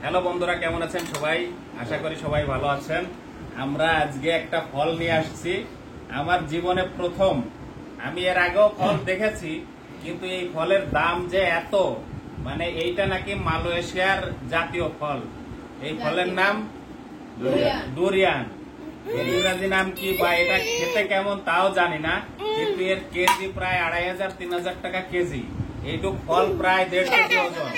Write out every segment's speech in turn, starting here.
Hello বন্ধুরা, কেমন আছেন সবাই? আশা করি সবাই ভালো আছেন। আমরা আজকে একটা ফল নিয়ে আসছি, আমার জীবনে প্রথম। আমি এর আগেও ফল দেখেছি, কিন্তু এই ফলের দাম যে এত, মানে এইটা নাকি মালয়েশিয়ার জাতীয় ফল। এই ফলের নাম ডুরিয়ান। এর ইংরাজি নাম কি বা এটা খেতে কেমন তাও জানি না, কিন্তু এর কেজি প্রায় 2500-3000 টাকা কেজি। এইটুক ফল প্রায় 1.5 কেজি ওজন।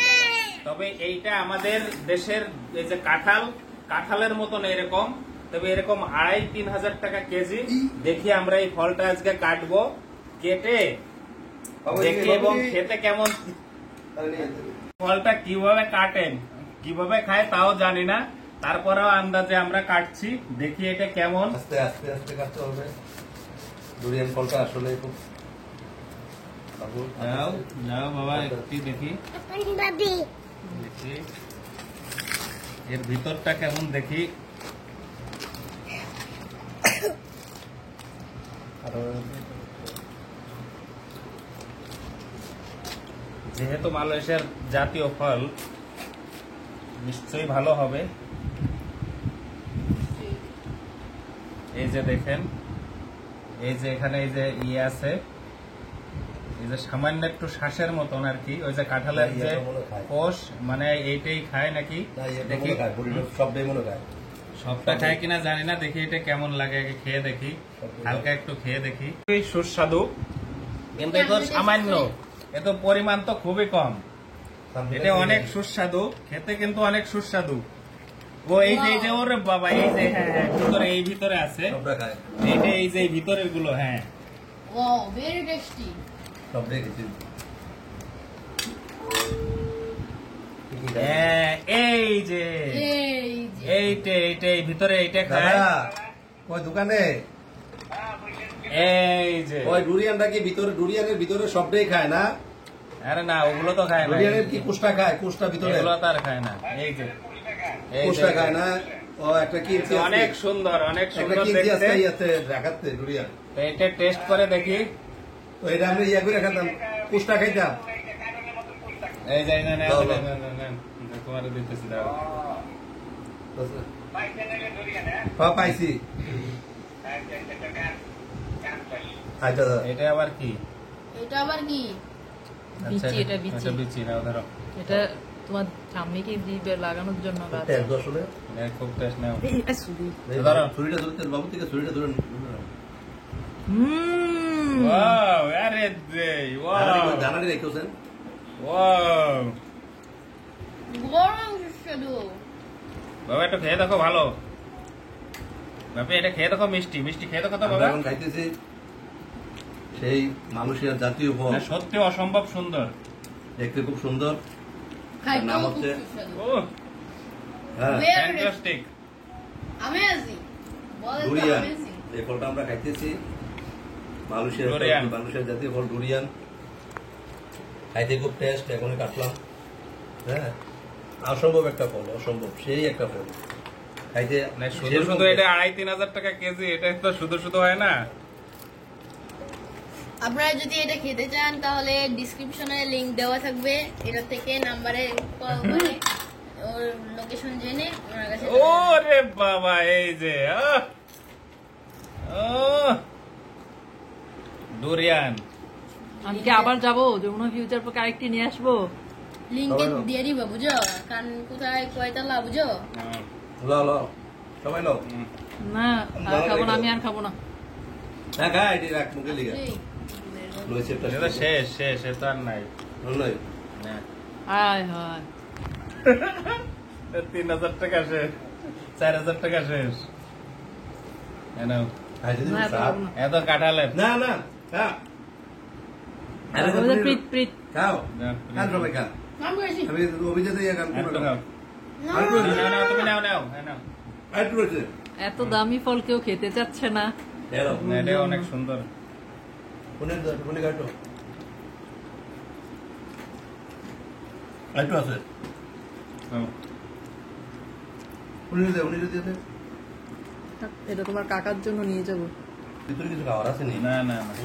তবে এইটা আমাদের দেশের এই যে কাঁঠালের মতন এরকম, তবে এরকম 2500-3000 হাজার টাকা কেজি। দেখি আমরা এই ফলটা আজকে কাটবো, কেটে দেখি এবং খেতে কেমন। ফলটা কিভাবে কাটেন কিভাবে খায় তাও জানি না, তারপরেও আন্দাজে আমরা কাটছি, দেখি এটা কেমন। আস্তে আস্তে আস্তে কাটতে হবে। ডুরিয়ান ফলটা আসলে খুব যাও বাবা, একটু দেখি এর ভিতরটা কেমন দেখি। যেহেতু মালয়েশিয়ার জাতীয় ফল, নিশ্চয়ই ভালো হবে। এই যে দেখেন, এই যে এখানে এই যে ইয়ে আছে, এই যে সামান্য একটু শ্বাসের মতন আর কি, ওই যে কাঁঠালের যে কোষ, মানে এইটাই খায় নাকি দেখি। সবটা খায় কিনা জানি না, দেখি এটা কেমন লাগে, খেয়ে দেখি, হালকা একটু খেয়ে দেখি। সুস্বাদু, কিন্তু এত সামান্য, এত পরিমাণ তো খুবই কম। এটা অনেক সুস্বাদু খেতে, কিন্তু অনেক সুস্বাদু। ও এই যে ওরে বাবা, এই যে হ্যাঁ ভিতরে, এই ভিতরে আছে এইটা, এই যে ভিতরের গুলো। হ্যাঁ, Wow, very tasty. এই যে এইটাই ভিতরে, এইটা খায় ওই দোকানে। এই যে ওই ডুরিয়ানটা কি ভিতরে, ডুরিয়ানের ভিতরে সবটাই খায় না? আরে না, ওগুলো তো খায় না। ডুরিয়ানের কি কোষটা খায়? কোষটা ভিতরে, এগুলো তো আর খায় না। এই যে কোষটা খায় না। ও একটা কি অনেক সুন্দর, অনেক সুন্দর দেখতে দেখাতে ডুরিয়ান। তো এটা টেস্ট করে দেখি। তো এটা আমরা ইয়া করে খেতাম, কোষটা খাইতাম। এই যে না তোমার দিতেছি, দাও। পাইছি। আচ্ছা, এটা আবার কি? এটা আবার কি? আচ্ছা, বিচি, এটা বিচি। এটা বিচি নাও, ধরো। এটা তোমার ঠাম্মিকে জিভে লাগানোর জন্য গাছ। আসলে খুব টেস্ট নাও। এটা শুধু ধরো, ছুরিটা ধরতে বাবু থেকে ছুরিটা ধরে। ওয়াও, আরে দেই, ওয়াও, জানালি রেখেছেন। ওয়াও গরম সুস্বাদু। বাবা, একটু খেয়ে দেখো, ভালো। বাবা এটা খেয়ে দেখো, মিষ্টি মিষ্টি খেয়ে দেখো তো বাবা। এখন খাইতেছি সেই মালয়েশিয়ার জাতীয় ফল, না, সত্যি অসম্ভব সুন্দর, দেখতে খুব সুন্দর। খাইতেও নাম খুব হচ্ছে সুস্বাদু। ও হ্যাঁ, Very ফ্যান্টাস্টিক। amazing. বলে তো ডুরিয়ান। amazing. এই ফলটা আমরা খাইতেছি, ডুরিয়ান। মালয়েশিয়ার জাতীয় ফল ডুরিয়ান। খাইতে খুব টেস্ট। এখনই কাটলাম। হ্যাঁ, অসম্ভব একটা ফল, অসম্ভব সেই একটা ফল খাইতে। না, শুধু শুধু এটা 2500-3000 হাজার টাকা কেজি, এটা তো শুধু শুধু হয় না। আপনারা যদি এটা খেতে চান তাহলে ডিসক্রিপশনে লিংক দেওয়া থাকবে, এটা থেকে নাম্বারে কল করে ওর লোকেশন জেনে ওনার কাছে ওরে বাবা, এই যে ডুরিয়ান। আমি কি আবার যাবো যমুনা ফিউচার পার্কে আরেকটি নিয়ে আসবো? লিংকে দিয়ে দিবা, বুঝো? কারণ কোথায় কয়তলা, বুঝো? লাও লাও, সবাই লাও। না, আর খাবো না, আমি আর খাবো না। হ্যাঁ, খা, এটি রাখ মুখে লিগা। লইছে একটা এটা শেষ শেষ, এটা আর নাই। লই। না, হায় হায়, 3000 টাকা শেষ, 4000 টাকা শেষ। এনাও, খাইতে দিবি না, স্বাদ। খাবো না। এত কাঁঠালের। না না, খা। আরে ওদের প্রীত প্রীত। খাও, না, খান সবাই খা। নাম করেছি। আমি অভিজাতে ইয়া খান। একটু খাও। আর একটু রয়েছে। নাও, নাও, তুমি নাও, নাও, নাও। আর একটু রয়েছে। এত দামি ফল কেউ খেতে চাচ্ছে না। এলো। না, এটা অনেক সুন্দর। কোনে কাটো। আরেকটু আছে। নাও। উনি দিয়ে। এটা তোমার কাকার জন্য নিয়ে যাবো। ভিতরে কিছু খাওয়ার আছে নি? না না না,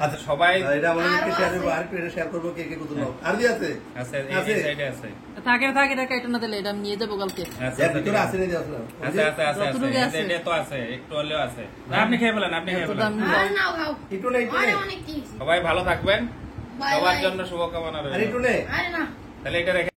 আচ্ছা সবাই এটা আমাদের আরো শেয়ার করবো, আছে। আরেকটু এটা শেয়ার করবো, কে কে কত নাও। আর কি আছে? আছে, আছে? এই সাইডে আছে। থাকে এটা কাইটা না দিলে এটা আমি নিয়ে যাবো কালকে। আছে, এর ভিতরে আছে নাকি আসলে? আছে, আছে, আছে, আছে। যতটুকু আছে। এটা তো আছে, একটু হলেও আছে। না, আপনি খেয়ে ফেলেন, আপনি খেয়ে এত ফেলেন। দাম আর নাও খাও একটু নেই, একটু আরে নেই। অনেক কি সবাই ভালো থাকবেন, বাই সবার বাই জন্য শুভকামনা আর রইল। একটু নেই। আরে না তাহলে এটা রেখে